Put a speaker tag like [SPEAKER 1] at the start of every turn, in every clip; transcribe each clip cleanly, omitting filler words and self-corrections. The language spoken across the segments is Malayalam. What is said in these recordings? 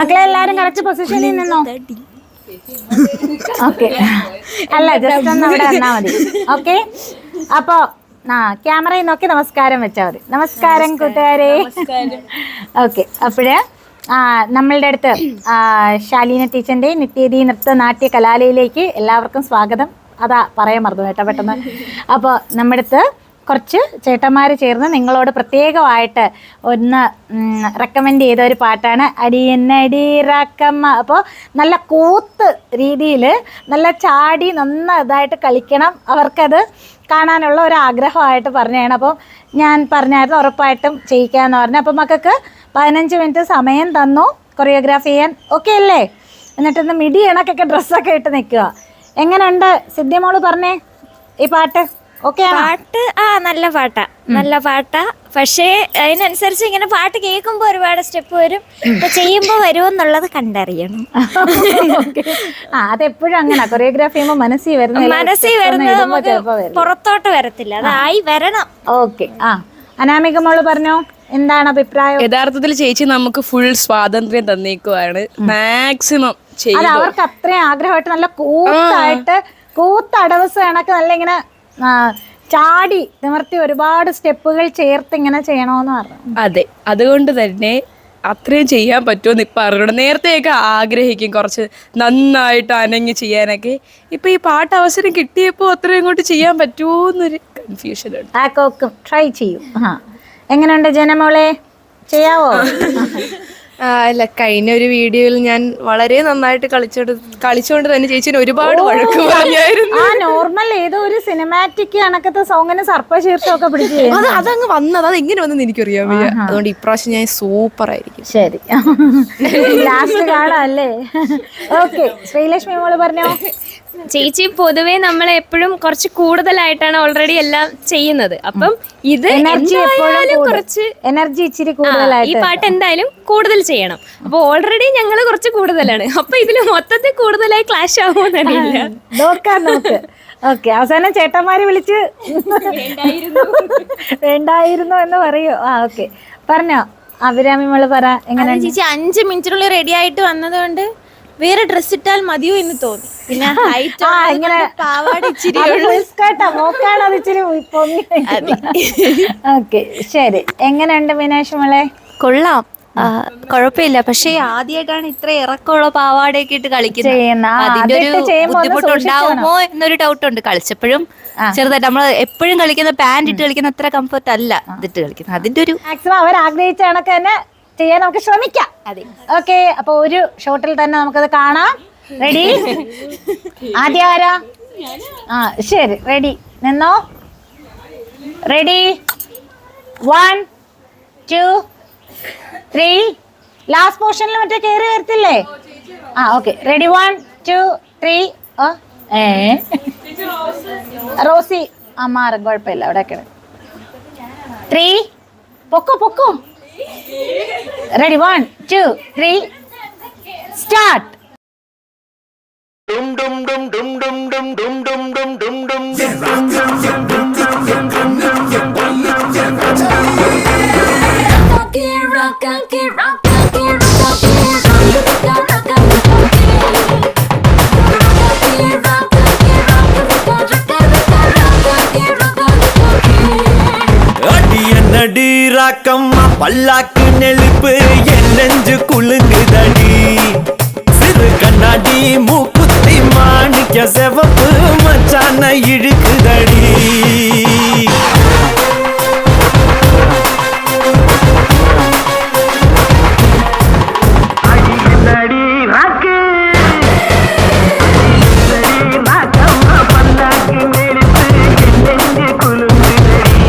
[SPEAKER 1] മക്കളെ എല്ലാരും കറക്റ്റ് പൊസിഷനിൽ നിന്നോ? ഓക്കെ, അല്ല ജസ്റ്റ് ഒന്ന് അവിടെ വന്നാ മതി. ഓക്കെ, അപ്പോ ക്യാമറയിൽ നോക്കി നമസ്കാരം വെച്ചാൽ മതി. നമസ്കാരം കൂട്ടുകാരെ. ഓക്കെ, അപ്പോഴ് നമ്മളുടെ അടുത്ത് ശാലീന ടീച്ചറിൻ്റെ നിത്യേദി നൃത്ത നാട്യ കലാലയയിലേക്ക് എല്ലാവർക്കും സ്വാഗതം. അതാ പറയാൻ മറന്നു കേട്ടോ പെട്ടെന്ന്. അപ്പോൾ നമ്മുടെ അടുത്ത് കുറച്ച് ചേട്ടന്മാർ ചേർന്ന് നിങ്ങളോട് പ്രത്യേകമായിട്ട് ഒന്ന് റെക്കമെൻഡ് ചെയ്ത ഒരു പാട്ടാണ് അടിയന്നടി റാക്കമ്മ. അപ്പോൾ നല്ല കൂത്ത് രീതിയിൽ നല്ല ചാടി നന്നായിട്ട് കളിക്കണം, അവർക്കത് കാണാനുള്ള ഒരു ആഗ്രഹമായിട്ട് പറഞ്ഞതാണ്. അപ്പോൾ ഞാൻ പറഞ്ഞായിരുന്നു ഉറപ്പായിട്ടും ചെയ്യിക്കാമെന്ന് പറഞ്ഞു. അപ്പോൾ മക്കൾക്ക് 15 മിനിറ്റ് സമയം തന്നു കൊറിയോഗ്രാഫി ചെയ്യാൻ. ഓക്കെ അല്ലേ? എന്നിട്ടൊന്ന് മിടി ഇണക്കൊക്കെ ഡ്രസ്സൊക്കെ ഇട്ട് നിൽക്കുക. എങ്ങനെയുണ്ട് സിദ്ധ്യമോള് പറഞ്ഞേ ഈ പാട്ട്? ഓക്കെ,
[SPEAKER 2] പാട്ട് നല്ല പാട്ടാ, നല്ല പാട്ടാ. പക്ഷേ അതിനനുസരിച്ച് ഇങ്ങനെ പാട്ട് കേൾക്കുമ്പോൾ ഒരുപാട് സ്റ്റെപ്പ് വരും, ചെയ്യുമ്പോൾ വരുമെന്നുള്ളത് കണ്ടറിയണം.
[SPEAKER 1] അതെപ്പോഴും അങ്ങനെ കൊറിയോഗ്രാഫി ചെയ്യുമ്പോൾ മനസ്സിൽ
[SPEAKER 2] വരുന്നത് നമുക്ക് പുറത്തോട്ട് വരത്തില്ല, അതായി വരണം.
[SPEAKER 1] ഓക്കെ, അനാമിക മോള് പറഞ്ഞോ, എന്താണ് അഭിപ്രായം?
[SPEAKER 3] യഥാർത്ഥത്തിൽ ചേച്ചി നമുക്ക് ഫുൾ സ്വാതന്ത്ര്യം തന്നേക്കുവാണ്. മാക്സിമം
[SPEAKER 1] അവർക്ക് അത്രയും ആഗ്രഹമായിട്ട് നല്ല കൂത്തടവസ് കണക്ക് നല്ല ഇങ്ങനെ ചാടി നിവർത്തി ഒരുപാട് സ്റ്റെപ്പുകൾ ചേർത്ത് ഇങ്ങനെ ചെയ്യണമെന്ന് പറഞ്ഞു.
[SPEAKER 3] അതെ, അതുകൊണ്ട് തന്നെ അത്രയും ചെയ്യാൻ പറ്റുമെന്ന് ഇപ്പം അറിയണം. നേരത്തെയൊക്കെ ആഗ്രഹിക്കും കുറച്ച് നന്നായിട്ട് അനങ്ങി ചെയ്യാനൊക്കെ. ഇപ്പം ഈ പാട്ട് അവസരം കിട്ടിയപ്പോൾ അത്രയും ഇങ്ങോട്ട് ചെയ്യാൻ പറ്റുമോന്നൊരു കൺഫ്യൂഷൻ ഉണ്ട്.
[SPEAKER 1] ആക്കും ട്രൈ ചെയ്യും. എങ്ങനെയുണ്ട് ജനമോളെ, ചെയ്യാവോ?
[SPEAKER 4] അല്ല, കഴിഞ്ഞ ഒരു വീഡിയോയിൽ ഞാൻ വളരെ നന്നായിട്ട് കളിച്ചുകൊണ്ട് തന്നെ ചേച്ചിന് ഒരുപാട് വഴക്ക് പറഞ്ഞായിരുന്നു.
[SPEAKER 1] നോർമൽ ഏതോ ഒരു സിനിമാറ്റിക് കണക്കത്തെ സോങ്ങിന് സർപ്പശീർഷമൊക്കെ പിടിച്ച്
[SPEAKER 4] അതങ്ങ് വന്നത്, അത് എങ്ങനെ വന്നെന്ന് എനിക്കറിയാൻ വയ്യ. അതുകൊണ്ട് ഇപ്രാവശ്യം ഞാൻ സൂപ്പർ ആയിരിക്കും.
[SPEAKER 1] ശരി, ലാസ്റ്റ് കാണാം അല്ലേ? ഓക്കെ, ശ്രീലക്ഷ്മി മോള് പറഞ്ഞോ.
[SPEAKER 2] ചേച്ചി പൊതുവേ നമ്മളെ എപ്പോഴും കുറച്ച് കൂടുതലായിട്ടാണ് ഓൾറെഡി എല്ലാം ചെയ്യുന്നത്. അപ്പം ഇത് കുറച്ച്
[SPEAKER 1] എനർജി ഇച്ചിരി കൂടുതലായിട്ട്
[SPEAKER 2] ഈ പാട്ട് എന്തായാലും കൂടുതൽ ചെയ്യണം. അപ്പൊ ഓൾറെഡി ഞങ്ങള് കുറച്ച് കൂടുതലാണ്. അപ്പൊ ഇതില് മൊത്തത്തിൽ കൂടുതലായി ക്ലാഷ് ആവുമെന്നറിയില്ല.
[SPEAKER 1] നോക്ക്. ഓക്കെ, അവസാനം ചേട്ടന്മാര് വിളിച്ച് വേണ്ടായിരുന്നു എന്ന് പറയൂ. ഓക്കെ, പറഞ്ഞോ അഭിരാമി മോള് പറ. എങ്ങനെ
[SPEAKER 5] ചേച്ചി 5 മിനിറ്റിനുള്ളിൽ റെഡി ആയിട്ട് വന്നതുകൊണ്ട് വേറെ ഡ്രസ് ഇട്ടാൽ മതിയോ എന്ന് തോന്നി. പിന്നെ
[SPEAKER 1] ഓക്കെ, ശരി. എങ്ങനെയുണ്ട് മീനാക്ഷി മോളെ?
[SPEAKER 6] കൊള്ളാം, കുഴപ്പമില്ല. പക്ഷെ ആദ്യമായിട്ടാണ് ഇത്ര ഇറക്കമുള്ള പാവാടയൊക്കെ ഇട്ട് കളിക്കുന്നത്. അതിന്റെ ഒരു ബുദ്ധിമുട്ടുണ്ടാവുമോ എന്നൊരു ഡൗട്ട് ഉണ്ട്. കളിച്ചപ്പോഴും ചെറുതായിട്ട് നമ്മൾ എപ്പോഴും കളിക്കുന്ന പാന്റ് ഇട്ട് കളിക്കുന്ന അത്ര കംഫർട്ട് അല്ല ഇതിട്ട് കളിക്കുന്നത്. അതിന്റെ ഒരു
[SPEAKER 1] മാക്സിമം അവർ ആഗ്രഹിച്ച കണക്ക് തന്നെ ചെയ്യാൻ നമുക്ക് ശ്രമിക്കാം. ഓക്കെ, അപ്പൊ ഒരു ഷോട്ടിൽ തന്നെ നമുക്കത് കാണാം. റെഡി? ആദ്യം ആരാ? ശരി, റെഡി നിന്നോ. റെഡി, 1 2 3. ലാസ്റ്റ് പോർഷനിൽ മറ്റേ കയറി വരത്തില്ലേ? Okay, ready 1 2 3. റോസി മാറും, കുഴപ്പമില്ല. അവിടെ 3. പൊക്കോ. Ready, 1 2 3 start. Dum dum dum dum dum dum dum dum dum dum dum
[SPEAKER 7] அடியன்னடி Rakkamma பல்லாக்கு நெளிப்பு என் நெஞ்சு குலுங்குதடி. சிறு கண்ணாடி மூக்குத்தி மாணிக்க செவப்பு மச்சான இழுக்குதடி. அடியன்னடி ராக்கு பல்லாக்கு நெளிப்பு என் நெஞ்சு குலுங்குதடி.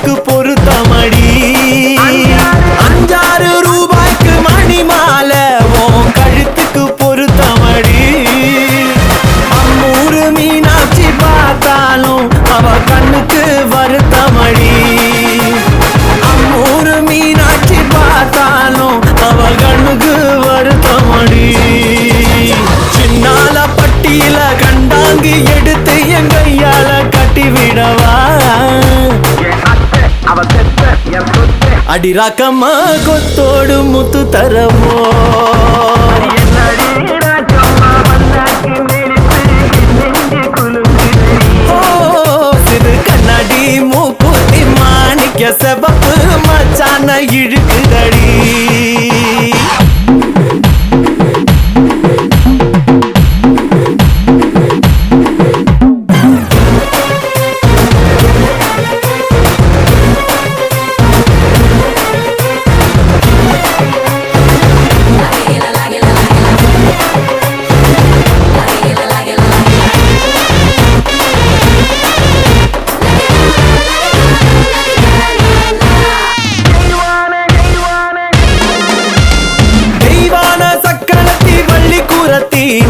[SPEAKER 8] கழுத்துக்கு பொருத்தமடி 5-6 ரூபாய்க்கு மணி மாலை உன் கழுத்துக்கு பொருத்தமடி அம்மூரு மீனாட்சி பார்த்தாலும் அவ கண்ணுக்கு வருத்தமடி அம்மூரு மீனாட்சி பார்த்தாலும் அவ கண்ணுக்கு வருத்தமடி சின்னால பட்டியில கண்டாங்கி எடுத்து என் கையால கட்டி விடவா அடிராக்கம்மா கொத்தோடு முத்து தரவோ சிறு கண்ணாடி மூக்குத்தி மாணிக்க செவப்பு மச்சான இழுக்குதடி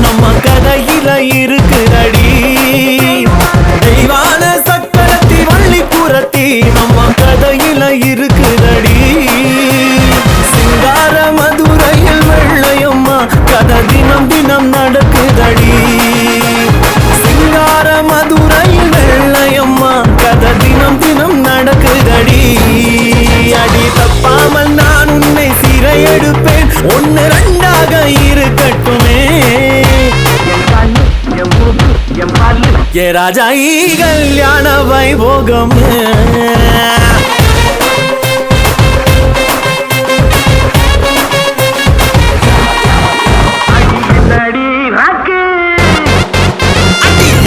[SPEAKER 8] நம்ம கதையில இருக்குதடி தெய்வான சக்கரத்தி வள்ளி கூரத்தி நம்ம கதையில இருக்குதடி சிங்கார மதுரையில் வெள்ளையம்மா கதை தினம் தினம் நடக்குதடி சிங்கார மதுரையில் வெள்ளையம்மா கதை தினம் தினம் நடக்குதடி அடி தப்பாமல் நான் உன்னை சிறை எடுப்பேன் 1-2ஆக இருக்கட்டுமே ஏ ராஜா ஈ கல்யாண வைபோகம்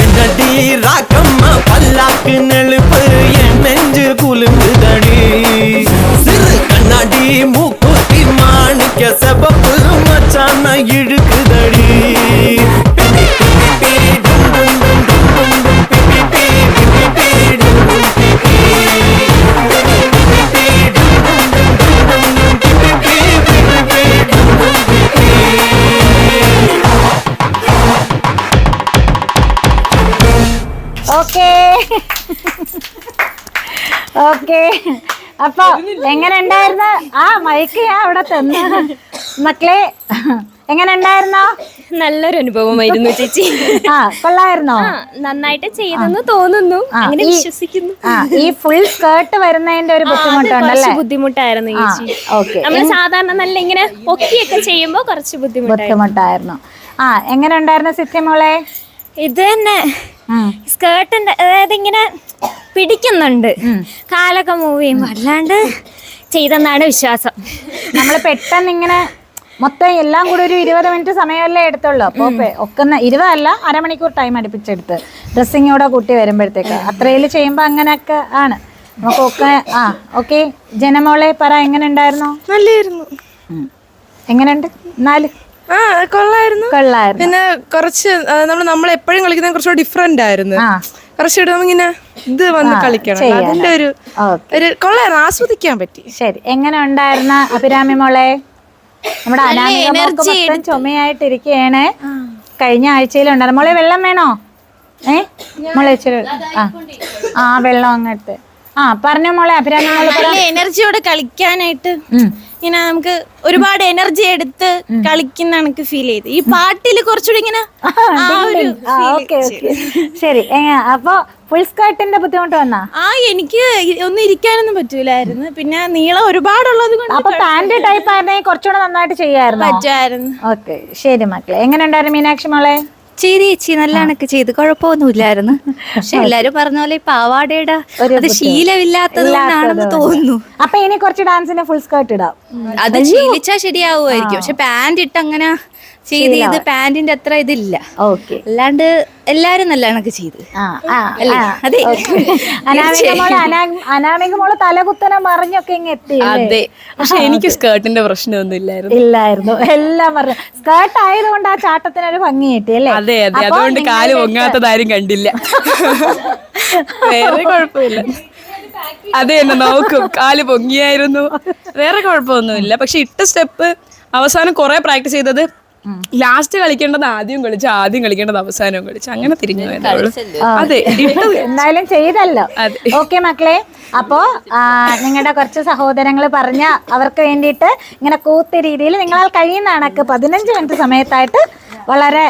[SPEAKER 8] என்னடி ராக்கம்மா பல்லாக்கு நெழுப்பு என் நெஞ்சு குலுங்குதடி சிறு கண்ணாடி மூக்குத்தி மாணிக்க செவப்பு மச்சான இழுக்குதடி
[SPEAKER 1] ഓക്കേ ഓക്കേ അപ്പൊ എങ്ങനെ ഉണ്ടായിരുന്നു ആ മൈക്ക് ഞാൻ അവിടെ തന്നു മക്കളെ എങ്ങനെ ഉണ്ടായിരുന്നോ
[SPEAKER 2] നല്ലൊരു അനുഭവമായിരുന്നു ചേച്ചി.
[SPEAKER 1] ആ കൊള്ളായിരുന്നോ?
[SPEAKER 2] നന്നായിട്ട് ചെയ്തെന്ന് തോന്നുന്നു, അങ്ങനെ വിശ്വസിക്കുന്നു.
[SPEAKER 1] ഈ ഫുൾ സ്കേർട്ട് വരുന്നതിന്റെ ഒരു ബുദ്ധിമുട്ടുണ്ടല്ലേ?
[SPEAKER 2] ബുദ്ധിമുട്ടായിരുന്നു ചേച്ചി. നമ്മൾ സാധാരണ നല്ല ഇങ്ങനെ പൊക്കിയൊക്കെ ചെയ്യുമ്പോ കുറച്ച്
[SPEAKER 1] ബുദ്ധിമുട്ടായിരുന്നു. എങ്ങനെ ഉണ്ടായിരുന്നു സിത്തിമോളെ?
[SPEAKER 2] ഇത് തന്നെ സ്കേർട്ടിന്റെ അതായത് ഇങ്ങനെ പിടിക്കുന്നുണ്ട്, കാലൊക്കെ മൂവ് ചെയ്യുമ്പോ അല്ലാണ്ട് ചെയ്തെന്നാണ് വിശ്വാസം.
[SPEAKER 1] നമ്മൾ പെട്ടെന്ന് ഇങ്ങനെ മൊത്തം എല്ലാം കൂടി ഒരു 20 മിനിറ്റ് സമയമല്ലേ എടുത്തുള്ളൂ. അപ്പോൾ ഒക്കെ 20 അല്ല, അരമണിക്കൂർ ടൈം അടുപ്പിച്ചെടുത്ത് ഡ്രസ്സിങ്ങോടെ കൂട്ടി വരുമ്പോഴത്തേക്ക് അത്രയിൽ ചെയ്യുമ്പോൾ അങ്ങനെയൊക്കെ ആണ് നമുക്കൊക്കെ. ഓക്കെ ജനമോളെ പറ, എങ്ങനെ ഉണ്ടായിരുന്നു?
[SPEAKER 4] നല്ലായിരുന്നു.
[SPEAKER 1] എങ്ങനെയുണ്ട്? 4
[SPEAKER 4] കൊള്ളായിരുന്നു. പിന്നെ കുറച്ച് നമ്മൾ എപ്പോഴും കളിക്കുന്ന കുറച്ചുകൂടെ ഡിഫറെന്റ് ആയിരുന്നു. കുറച്ചുകൂടെ നമ്മിങ്ങനെ ഇത് വന്ന് കളിക്കണം, അതിന്റെ ഒരു കൊള്ളായിരുന്നു, ആസ്വദിക്കാൻ പറ്റി.
[SPEAKER 1] ശരി, എങ്ങനെ ഉണ്ടായിരുന്ന അഭിരാമി മോളെ? നമ്മുടെ അനാമിക ചുമയായിട്ടിരിക്കുകയാണ്. കഴിഞ്ഞ ആഴ്ചയിലുണ്ടായിരുന്നു. മോളെ വെള്ളം വേണോ? മോളെ ഇച്ചിരി വെള്ളം അങ്ങോട്ട് പറഞ്ഞോ മോളെ. അഭിരാമി മോളെ
[SPEAKER 5] എനർജിയോടെ കളിക്കാനായിട്ട് ഇങ്ങനെ നമുക്ക് ഒരുപാട് എനർജി എടുത്ത് കളിക്കുന്ന എനിക്ക് ഫീൽ ചെയ്തു. ഈ പാട്ടില് കുറച്ചുകൂടി ഇങ്ങനെ
[SPEAKER 1] ശരി. അപ്പൊ ഫുൾ സ്കേർട്ടിന്റെ ബുദ്ധിമുട്ട് വന്നാ?
[SPEAKER 5] എനിക്ക് ഒന്നും ഇരിക്കാനൊന്നും പറ്റൂലായിരുന്നു. പിന്നെ നീളം ഒരുപാടുള്ളത് കൊണ്ട്.
[SPEAKER 1] അപ്പൊ പാന്റ് ടൈപ്പ് ആയിരുന്നെങ്കിൽ കുറച്ചുകൂടെ നന്നായിട്ട് ചെയ്യായിരുന്നു.
[SPEAKER 5] പറ്റുമായിരുന്നു.
[SPEAKER 1] ഓക്കെ ശരി മക്കളെ. എങ്ങനെ ഉണ്ടായിരുന്നു മീനാക്ഷി മോളെ?
[SPEAKER 6] ചെയ്തി ചേച്ചി നല്ല കണക്ക് ചെയ്ത്, കുഴപ്പമൊന്നുമില്ലായിരുന്നു. പക്ഷെ എല്ലാരും പറഞ്ഞ പോലെ ഈ പാവാടയുടെ അത് ശീലമില്ലാത്തത് കൊണ്ടാണെന്ന് തോന്നുന്നു.
[SPEAKER 1] അപ്പൊ ഇനി കുറച്ച് ഡാൻസിന് ഫുൾ സ്കേർട്ട് ഇടാം,
[SPEAKER 6] അത് ശീലിച്ചാ ശരിയാവുമായിരിക്കും. പക്ഷെ പാന്റ് ഇട്ട് അങ്ങനെ ചെയ്ത് പാന്റിന്റെ അത്ര ഇതില്ല. അല്ലാണ്ട് എല്ലാരും നല്ല കണക്ക് ചെയ്ത്. അതെ,
[SPEAKER 1] അനാമിക മോള് തലകുത്തനെ മറിഞ്ഞൊക്കെ ഇങ്ങ് എത്തി.
[SPEAKER 3] അതെ, പക്ഷെ എനിക്ക് സ്കേർട്ടിന്റെ പ്രശ്നമൊന്നും
[SPEAKER 1] ഇല്ലായിരുന്നു. എല്ലാം പറഞ്ഞു. സ്കേർട്ട് ആയതുകൊണ്ട് ആ ചാട്ടത്തിനൊരു ഭംഗി കിട്ടി അല്ലേ?
[SPEAKER 3] അതെ അതെ, അതുകൊണ്ട് കാല് പൊങ്ങാത്തതാരും കണ്ടില്ല. വേറെ കുഴപ്പമില്ല. അത് തന്നെ നോക്കും, കാല് പൊങ്ങിയായിരുന്നു. വേറെ കുഴപ്പമൊന്നുമില്ല. പക്ഷെ ഇട്ട സ്റ്റെപ്പ് അവസാനം കുറെ പ്രാക്ടീസ് ചെയ്തത് ലാസ്റ്റ് കളിക്കേണ്ടത് ആദ്യം കളിച്ച്, ആദ്യം കളിക്കേണ്ടത് അവസാനവും കളിച്ച്, അങ്ങനെ തിരിഞ്ഞു പോയതുള്ളൂ. അതെ,
[SPEAKER 1] എന്തായാലും ചെയ്തല്ലോ. ഓക്കെ മക്കളെ, അപ്പോ നിങ്ങളുടെ കുറച്ച് സഹോദരങ്ങൾ പറഞ്ഞ അവർക്ക് വേണ്ടിയിട്ട് ഇങ്ങനെ കൂത്ത രീതിയിൽ നിങ്ങളാൽ കഴിയുന്ന കണക്ക് 15 മിനിറ്റ് സമയത്തായിട്ട് വളരെ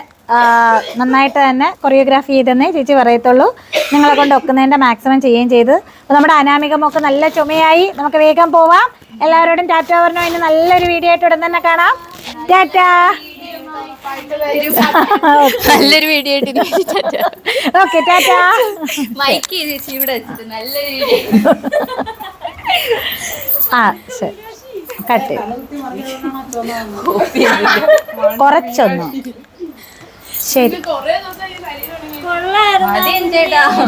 [SPEAKER 1] നന്നായിട്ട് തന്നെ കൊറിയോഗ്രാഫി ചെയ്തെന്നേ ചേച്ചി പറയത്തുള്ളൂ. നിങ്ങളെ കൊണ്ട് ഒക്കുന്നതിൻ്റെ മാക്സിമം ചെയ്യുകയും ചെയ്ത്. അപ്പോൾ നമ്മുടെ അനാമികമൊക്കെ നല്ല ചുമയായി, നമുക്ക് വേഗം പോവാം. എല്ലാവരോടും ടാറ്റ പറഞ്ഞു. അതിന് നല്ലൊരു വീഡിയോ ആയിട്ട് ഉടൻ തന്നെ കാണാം. ടാറ്റ.
[SPEAKER 6] നല്ലൊരു വീഡിയോ ആയിട്ട്
[SPEAKER 1] ഓക്കെ, ടാറ്റ.
[SPEAKER 6] മൈക്ക് ഇവിടെ വെച്ചിട്ട് നല്ലൊരു വീഡിയോ.
[SPEAKER 1] ശരി, കട്ട് കുറച്ചൊന്നും. ശരി,
[SPEAKER 2] കൊള്ളായിരുന്നു.